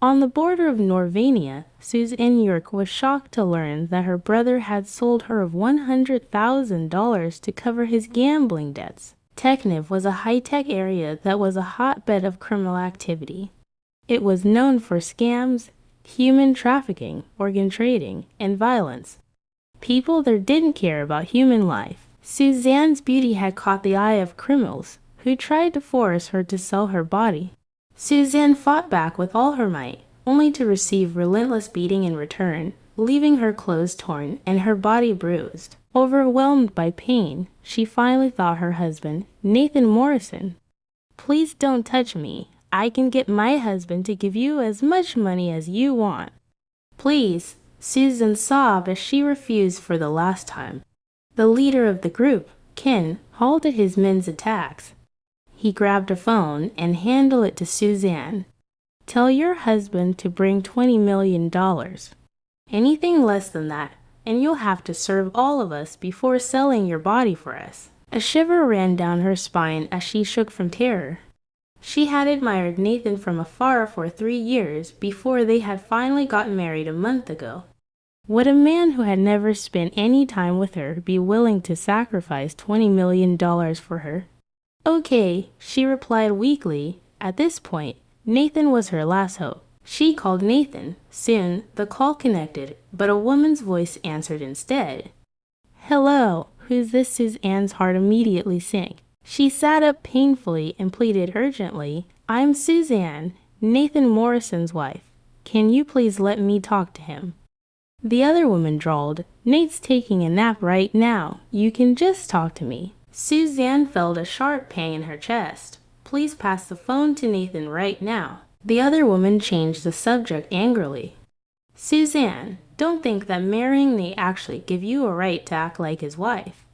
On the border of Norvania, Suzanne York was shocked to learn that her brother had sold her of $100,000 to cover his gambling debts. Teknev was a high-tech area that was a hotbed of criminal activity. It was known for scams, human trafficking, organ trading, and violence. People there didn't care about human life. Suzanne's beauty had caught the eye of criminals, who tried to force her to sell her body. Suzanne fought back with all her might, only to receive relentless beating in return, leaving her clothes torn and her body bruised. Overwhelmed by pain, she finally thought her husband, Nathan Morrison. "Please don't touch me. I can get my husband to give you as much money as you want." "Please," Susan sobbed as she refused for the last time. The leader of the group, Ken, halted his men's attacks. He grabbed a phone and handed it to Suzanne. "Tell your husband to bring $20 million. Anything less than that, and you'll have to serve all of us before selling your body for us." A shiver ran down her spine as she shook from terror. She had admired Nathan from afar for 3 years before they had finally gotten married a month ago. Would a man who had never spent any time with her be willing to sacrifice $20 million for her? "Okay," she replied weakly. At this point, Nathan was her last hope. She called Nathan. Soon, the call connected, but a woman's voice answered instead. "Hello, who's this?" Suzanne's heart immediately sank. She sat up painfully and pleaded urgently, "I'm Suzanne, Nathan Morrison's wife. Can you please let me talk to him?" The other woman drawled, "Nate's taking a nap right now. You can just talk to me." Suzanne felt a sharp pang in her chest. "Please pass the phone to Nathan right now." The other woman changed the subject angrily. "Suzanne, don't think that marrying Nate actually gives you a right to act like his wife.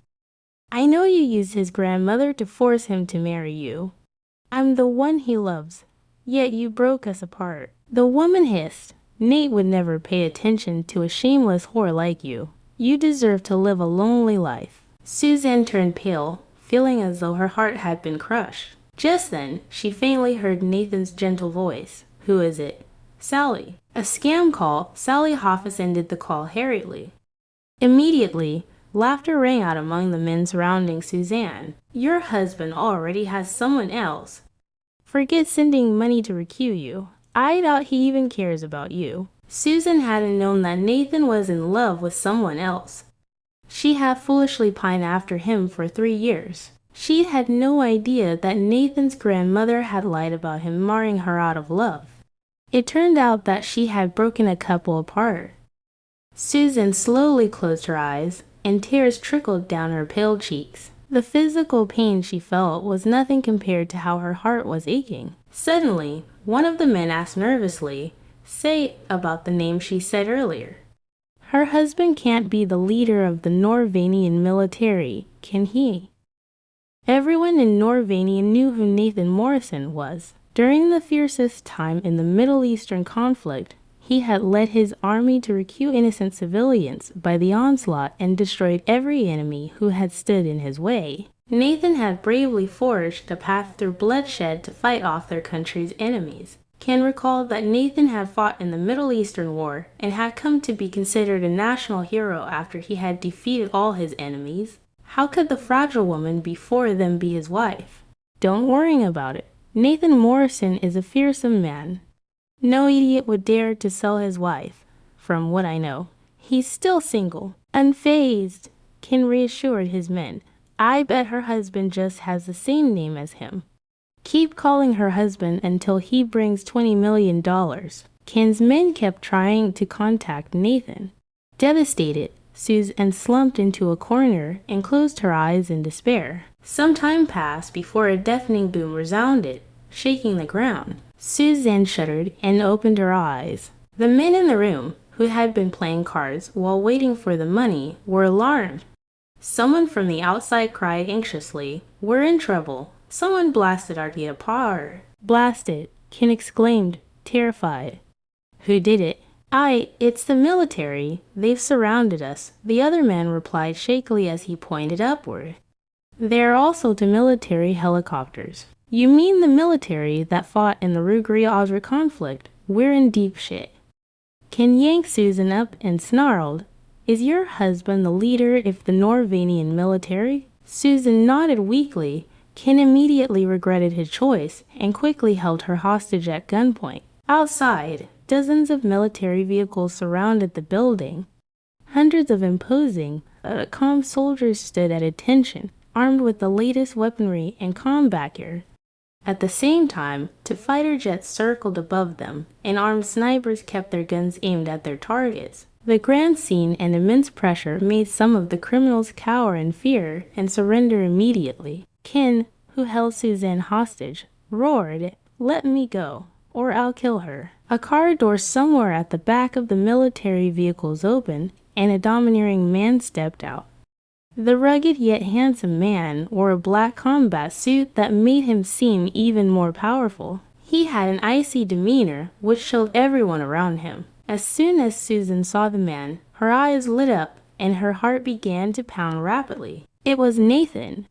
I know you used his grandmother to force him to marry you. I'm the one he loves, yet you broke us apart." The woman hissed, "Nate would never pay attention to a shameless whore like you. You deserve to live a lonely life." Suzanne turned pale, feeling as though her heart had been crushed. Just then, she faintly heard Nathan's gentle voice. "Who is it?" "Sally." "A scam call." Sally Hoffus ended the call hurriedly. Immediately, laughter rang out among the men surrounding Suzanne. "Your husband already has someone else. Forget sending money to recue you. I doubt he even cares about you." Susan hadn't known that Nathan was in love with someone else. She had foolishly pined after him for 3 years. She had no idea that Nathan's grandmother had lied about him marrying her out of love. It turned out that she had broken a couple apart. Susan slowly closed her eyes, and tears trickled down her pale cheeks. The physical pain she felt was nothing compared to how her heart was aching. Suddenly, one of the men asked nervously, "Say about the name she said earlier." "Her husband can't be the leader of the Norvanian military, can he?" Everyone in Norvania knew who Nathan Morrison was. During the fiercest time in the Middle Eastern conflict, he had led his army to recue innocent civilians by the onslaught and destroyed every enemy who had stood in his way. Nathan had bravely forged a path through bloodshed to fight off their country's enemies. Ken recalled that Nathan had fought in the Middle Eastern War and had come to be considered a national hero after he had defeated all his enemies. How could the fragile woman before them be his wife? "Don't worry about it. Nathan Morrison is a fearsome man. No idiot would dare to sell his wife, from what I know. He's still single." Unfazed, Ken reassured his men. "I bet her husband just has the same name as him. Keep calling her husband until he brings $20 million. Ken's men kept trying to contact Nathan. Devastated, Susan slumped into a corner and closed her eyes in despair. Some time passed before a deafening boom resounded, shaking the ground. Suzanne shuddered and opened her eyes. The men in the room, who had been playing cards while waiting for the money, were alarmed. Someone from the outside cried anxiously, "We're in trouble. Someone blasted our guitar." "Blasted," Ken exclaimed, terrified. "Who did it?" It's the military. They've surrounded us," the other man replied shakily as he pointed upward. "There are also the military helicopters." "You mean the military that fought in the Rugri-Ozra conflict?" we're in deep shit. Ken yanked Susan up and snarled, "Is your husband the leader of the Norvanian military?" Susan nodded weakly. Ken immediately regretted his choice and quickly held her hostage at gunpoint. Outside, dozens of military vehicles surrounded the building. Hundreds of imposing, calm soldiers stood at attention, armed with the latest weaponry and combat gear. At the same time, two fighter jets circled above them, and armed snipers kept their guns aimed at their targets. The grand scene and immense pressure made some of the criminals cower in fear and surrender immediately. Ken, who held Suzanne hostage, roared, "Let me go, or I'll kill her." A car door somewhere at the back of the military vehicles opened, and a domineering man stepped out. The rugged yet handsome man wore a black combat suit that made him seem even more powerful. He had an icy demeanor which chilled everyone around him. As soon as Susan saw the man, her eyes lit up and her heart began to pound rapidly. It was Nathan.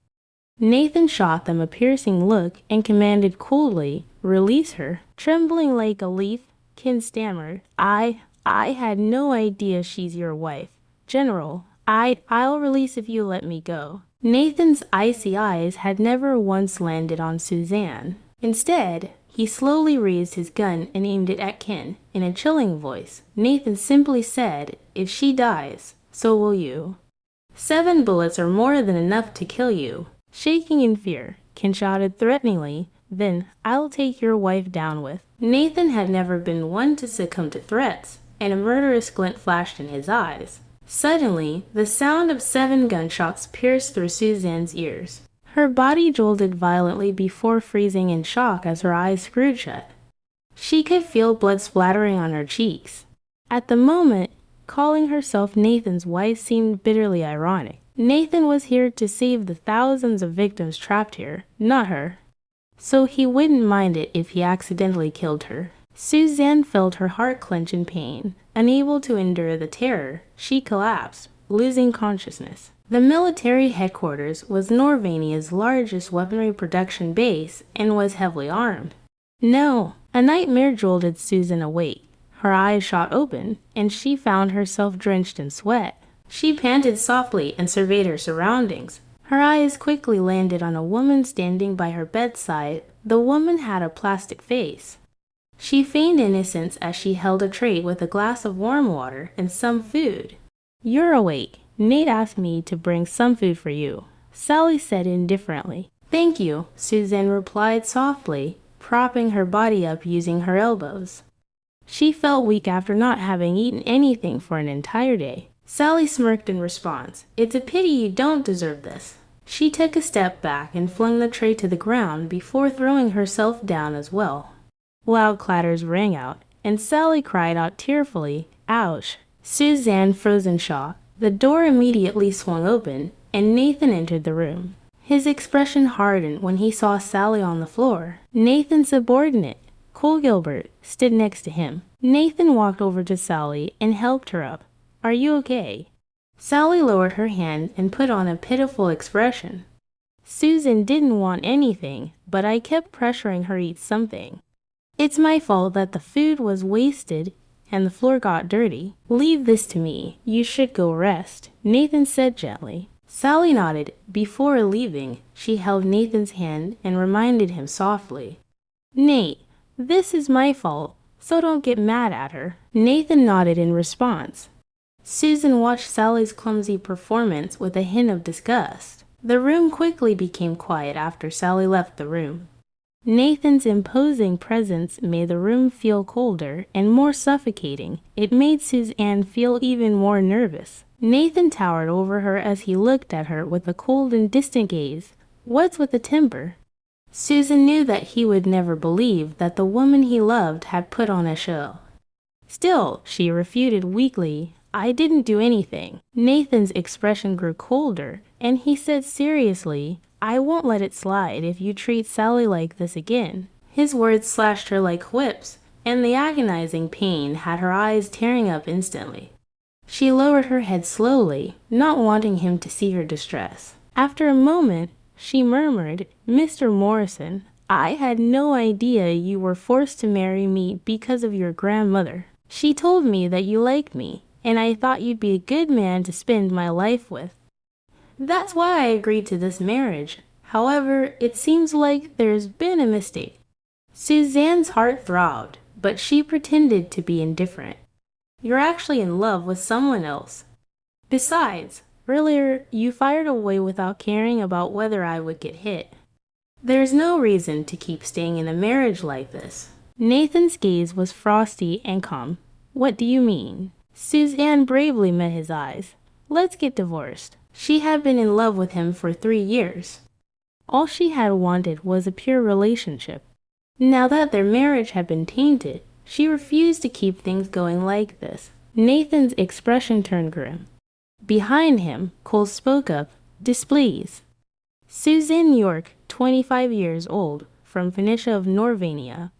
Nathan shot them a piercing look and commanded coolly, "Release her." Trembling like a leaf, Ken stammered, I had no idea she's your wife. General, I'll release if you let me go." Nathan's icy eyes had never once landed on Suzanne. Instead, he slowly raised his gun and aimed it at Ken. In a chilling voice, Nathan simply said, "If she dies, so will you. 7 bullets are more than enough to kill you." Shaking in fear, Ken shouted threateningly, "Then I'll take your wife down with." Nathan had never been one to succumb to threats, and a murderous glint flashed in his eyes. Suddenly, the sound of 7 gunshots pierced through Suzanne's ears. Her body jolted violently before freezing in shock as her eyes screwed shut. She could feel blood splattering on her cheeks. At the moment, calling herself Nathan's wife seemed bitterly ironic. Nathan was here to save the thousands of victims trapped here, not her. So he wouldn't mind it if he accidentally killed her. Suzanne felt her heart clench in pain. Unable to endure the terror, she collapsed, losing consciousness. The military headquarters was Norvania's largest weaponry production base and was heavily armed. No, a nightmare jolted Susan awake. Her eyes shot open, and she found herself drenched in sweat. She panted softly and surveyed her surroundings. Her eyes quickly landed on a woman standing by her bedside. The woman had a plastic face. She feigned innocence as she held a tray with a glass of warm water and some food. "You're awake. Nate asked me to bring some food for you," Sally said indifferently. "Thank you," Suzanne replied softly, propping her body up using her elbows. She felt weak after not having eaten anything for an entire day. Sally smirked in response. "It's a pity you don't deserve this." She took a step back and flung the tray to the ground before throwing herself down as well. Loud clatters rang out, and Sally cried out tearfully, "Ouch!" Suzanne froze in shock. The door immediately swung open, and Nathan entered the room. His expression hardened when he saw Sally on the floor. Nathan's subordinate, Cole Gilbert, stood next to him. Nathan walked over to Sally and helped her up. "Are you okay?" Sally lowered her hand and put on a pitiful expression. "Susan didn't want anything, but I kept pressuring her to eat something. It's my fault that the food was wasted and the floor got dirty. Leave this to me. You should go rest," Nathan said gently. Sally nodded. Before leaving, she held Nathan's hand and reminded him softly, "Nate, this is my fault, so don't get mad at her." Nathan nodded in response. Susan watched Sally's clumsy performance with a hint of disgust. The room quickly became quiet after Sally left the room. Nathan's imposing presence made the room feel colder and more suffocating. It made Suzanne feel even more nervous. Nathan towered over her as he looked at her with a cold and distant gaze. What's with the temper? Susan knew that he would never believe that the woman he loved had put on a show. Still, she refuted weakly, "I didn't do anything." Nathan's expression grew colder, and he said seriously, "I won't let it slide if you treat Sally like this again." His words slashed her like whips, and the agonizing pain had her eyes tearing up instantly. She lowered her head slowly, not wanting him to see her distress. After a moment, she murmured, "Mr. Morrison, I had no idea you were forced to marry me because of your grandmother. She told me that you liked me, and I thought you'd be a good man to spend my life with. That's why I agreed to this marriage. However, it seems like there's been a mistake. Suzanne's heart throbbed, but she pretended to be indifferent. You're actually in love with someone else. Besides, earlier you fired away without caring about whether I would get hit. There's no reason to keep staying in a marriage like this. Nathan's gaze was frosty and calm. What do you mean? Suzanne bravely met his eyes. Let's get divorced. She had been in love with him for 3 years. All she had wanted was a pure relationship. Now that their marriage had been tainted, she refused to keep things going like this. Nathan's expression turned grim. Behind him, Cole spoke up, displeased. Suzanne York, 25 years old, from Phoenicia of Norvania,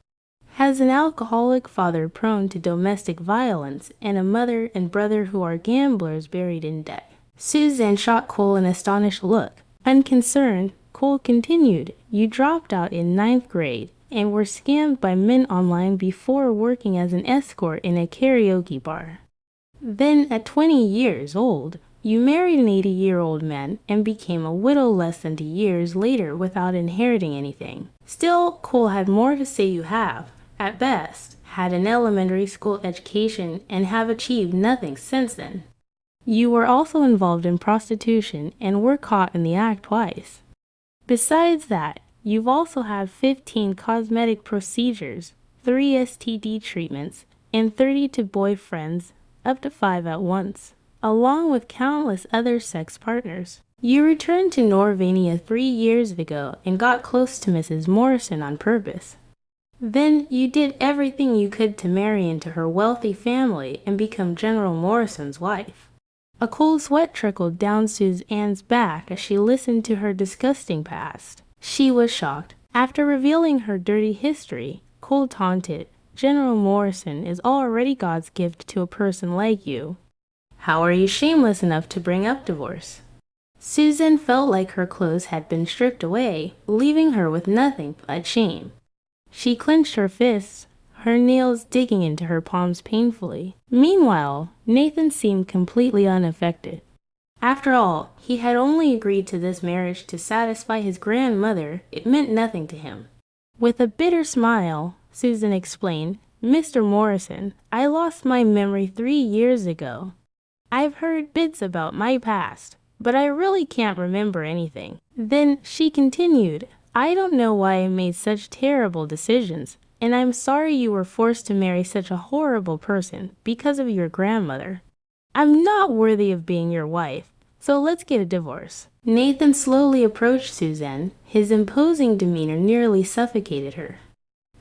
has an alcoholic father prone to domestic violence and a mother and brother who are gamblers buried in debt. Suzanne shot Cole an astonished look. Unconcerned, Cole continued, you dropped out in 9th grade and were scammed by men online before working as an escort in a karaoke bar. Then, at 20 years old, you married an 80-year-old man and became a widow less than 2 years later without inheriting anything. Still, Cole had more to say you have, at best, had an elementary school education and have achieved nothing since then. You were also involved in prostitution and were caught in the act twice. Besides that, you've also had 15 cosmetic procedures, 3 STD treatments, and 32 boyfriends, up to 5 at once, along with countless other sex partners. You returned to Norvania 3 years ago and got close to Mrs. Morrison on purpose. Then you did everything you could to marry into her wealthy family and become General Morrison's wife. A cold sweat trickled down Suzanne's back as she listened to her disgusting past. She was shocked. After revealing her dirty history, Cole taunted, General Morrison is already God's gift to a person like you. How are you shameless enough to bring up divorce? Susan felt like her clothes had been stripped away, leaving her with nothing but shame. She clenched her fists, her nails digging into her palms painfully. Meanwhile, Nathan seemed completely unaffected. After all, he had only agreed to this marriage to satisfy his grandmother. It meant nothing to him. With a bitter smile, Susan explained, Mr. Morrison, I lost my memory 3 years ago. I've heard bits about my past, but I really can't remember anything. Then she continued, I don't know why I made such terrible decisions, and I'm sorry you were forced to marry such a horrible person because of your grandmother. I'm not worthy of being your wife, so let's get a divorce. Nathan slowly approached Suzanne. His imposing demeanor nearly suffocated her.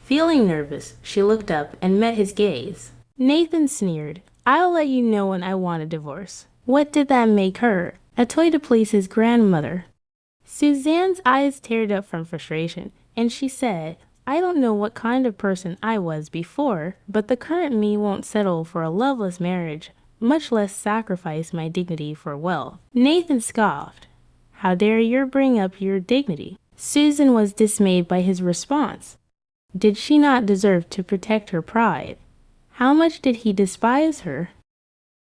Feeling nervous, she looked up and met his gaze. Nathan sneered, I'll let you know when I want a divorce. What did that make her? A toy to please his grandmother. Suzanne's eyes teared up from frustration, and she said, I don't know what kind of person I was before, but the current me won't settle for a loveless marriage, much less sacrifice my dignity for wealth. Nathan scoffed. How dare you bring up your dignity? Susan was dismayed by his response. Did she not deserve to protect her pride? How much did he despise her?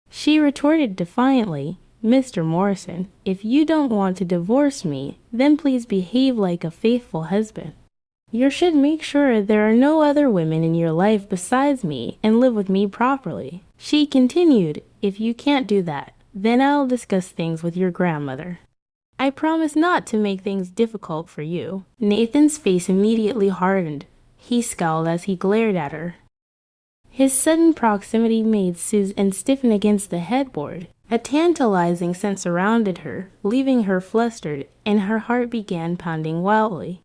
She retorted defiantly, Mr. Morrison, if you don't want to divorce me, then please behave like a faithful husband. You should make sure there are no other women in your life besides me and live with me properly. She continued, if you can't do that, then I'll discuss things with your grandmother. I promise not to make things difficult for you. Nathan's face immediately hardened. He scowled as he glared at her. His sudden proximity made Susan stiffen against the headboard. A tantalizing sense surrounded her, leaving her flustered, and her heart began pounding wildly.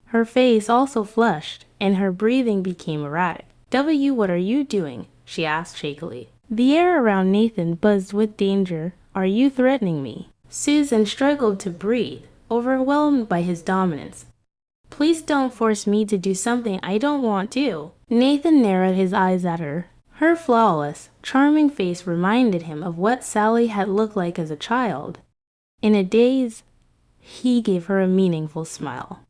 Her face also flushed, and her breathing became erratic. What are you doing? She asked shakily. The air around Nathan buzzed with danger. Are you threatening me? Susan struggled to breathe, overwhelmed by his dominance. Please don't force me to do something I don't want to. Nathan narrowed his eyes at her. Her flawless, charming face reminded him of what Sally had looked like as a child. In a daze, he gave her a meaningful smile.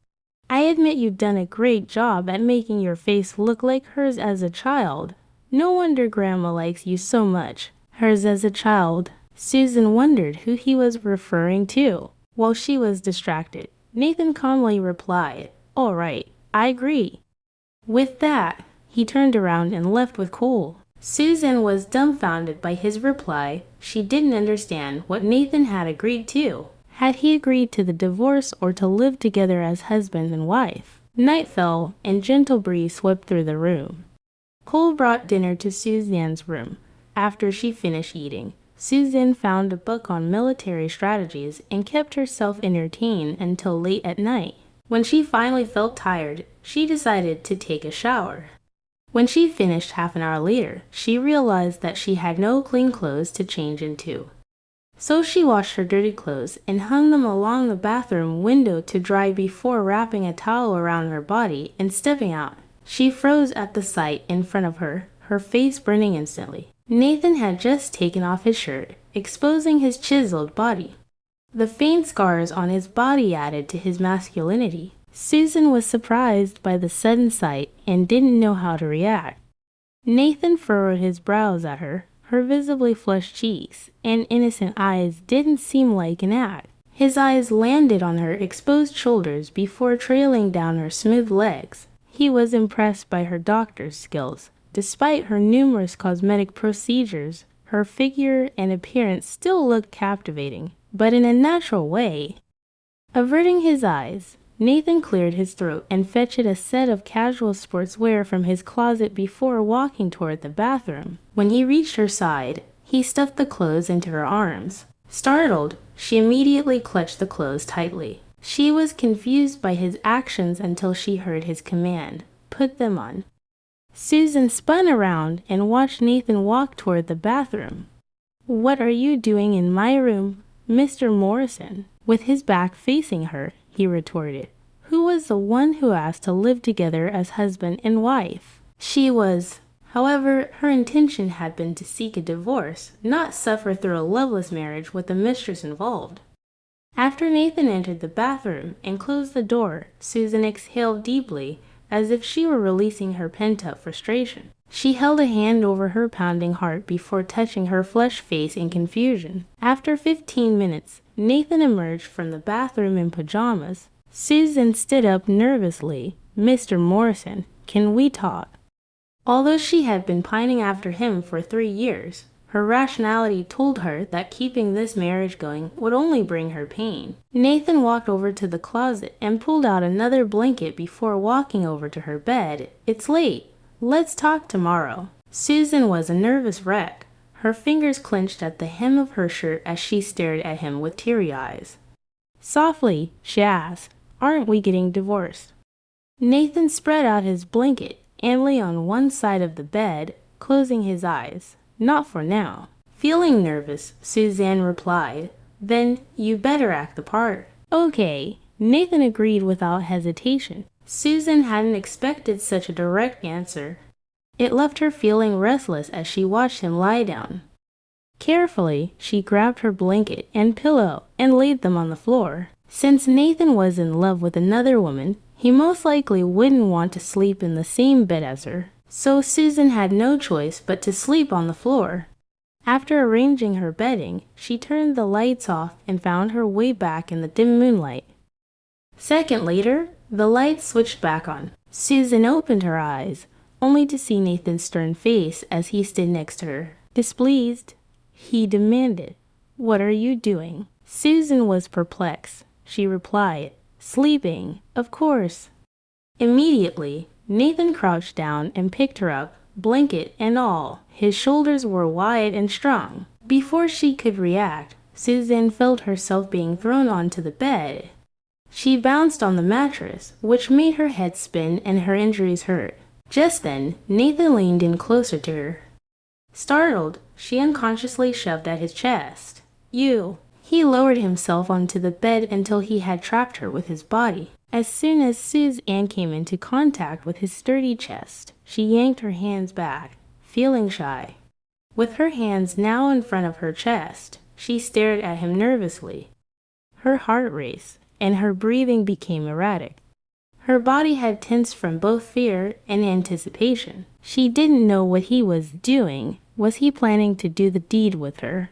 I admit you've done a great job at making your face look like hers as a child. No wonder Grandma likes you so much. Hers as a child. Susan wondered who he was referring to. While she was distracted, Nathan calmly replied, "All right, I agree." With that, he turned around and left with Cole. Susan was dumbfounded by his reply. She didn't understand what Nathan had agreed to. Had he agreed to the divorce or to live together as husband and wife? Night fell, and gentle breeze swept through the room. Cole brought dinner to Suzanne's room. After she finished eating, Suzanne found a book on military strategies and kept herself entertained until late at night. When she finally felt tired, she decided to take a shower. When she finished half an hour later, she realized that she had no clean clothes to change into. So she washed her dirty clothes and hung them along the bathroom window to dry before wrapping a towel around her body and stepping out. She froze at the sight in front of her, her face burning instantly. Nathan had just taken off his shirt, exposing his chiseled body. The faint scars on his body added to his masculinity. Susan was surprised by the sudden sight and didn't know how to react. Nathan furrowed his brows at her. Her visibly flushed cheeks and innocent eyes didn't seem like an act. His eyes landed on her exposed shoulders before trailing down her smooth legs. He was impressed by her doctor's skills. Despite her numerous cosmetic procedures, her figure and appearance still looked captivating, but in a natural way. Averting his eyes, Nathan cleared his throat and fetched a set of casual sportswear from his closet before walking toward the bathroom. When he reached her side, he stuffed the clothes into her arms. Startled, she immediately clutched the clothes tightly. She was confused by his actions until she heard his command, "Put them on." Susan spun around and watched Nathan walk toward the bathroom. "What are you doing in my room, Mr. Morrison?" With his back facing her, he retorted. Who was the one who asked to live together as husband and wife? She was. However, her intention had been to seek a divorce, not suffer through a loveless marriage with the mistress involved. After Nathan entered the bathroom and closed the door, Susan exhaled deeply, as if she were releasing her pent-up frustration. She held a hand over her pounding heart before touching her flushed face in confusion. After 15 minutes, Nathan emerged from the bathroom in pajamas. Susan stood up nervously. "Mr. Morrison, can we talk?" Although she had been pining after him for 3 years, her rationality told her that keeping this marriage going would only bring her pain. Nathan walked over to the closet and pulled out another blanket before walking over to her bed. "It's late. Let's talk tomorrow." Susan was a nervous wreck. Her fingers clenched at the hem of her shirt as she stared at him with teary eyes. Softly, she asked, "Aren't we getting divorced?" Nathan spread out his blanket and lay on one side of the bed, closing his eyes. "Not for now." Feeling nervous, Suzanne replied, "Then you better act the part." "Okay," Nathan agreed without hesitation. Susan hadn't expected such a direct answer. It left her feeling restless as she watched him lie down. Carefully, she grabbed her blanket and pillow and laid them on the floor. Since Nathan was in love with another woman, he most likely wouldn't want to sleep in the same bed as her. So Susan had no choice but to sleep on the floor. After arranging her bedding, she turned the lights off and found her way back in the dim moonlight. Second later, the lights switched back on. Susan opened her eyes, only to see Nathan's stern face as he stood next to her. Displeased, he demanded, "What are you doing?" Susan was perplexed. She replied, "Sleeping, of course." Immediately, Nathan crouched down and picked her up, blanket and all. His shoulders were wide and strong. Before she could react, Susan felt herself being thrown onto the bed. She bounced on the mattress, which made her head spin and her injuries hurt. Just then, Nathan leaned in closer to her. Startled, she unconsciously shoved at his chest. "You." He lowered himself onto the bed until he had trapped her with his body. As soon as Suzanne came into contact with his sturdy chest, she yanked her hands back, feeling shy. With her hands now in front of her chest, she stared at him nervously. Her heart raced, and her breathing became erratic. Her body had tensed from both fear and anticipation. She didn't know what he was doing. Was he planning to do the deed with her?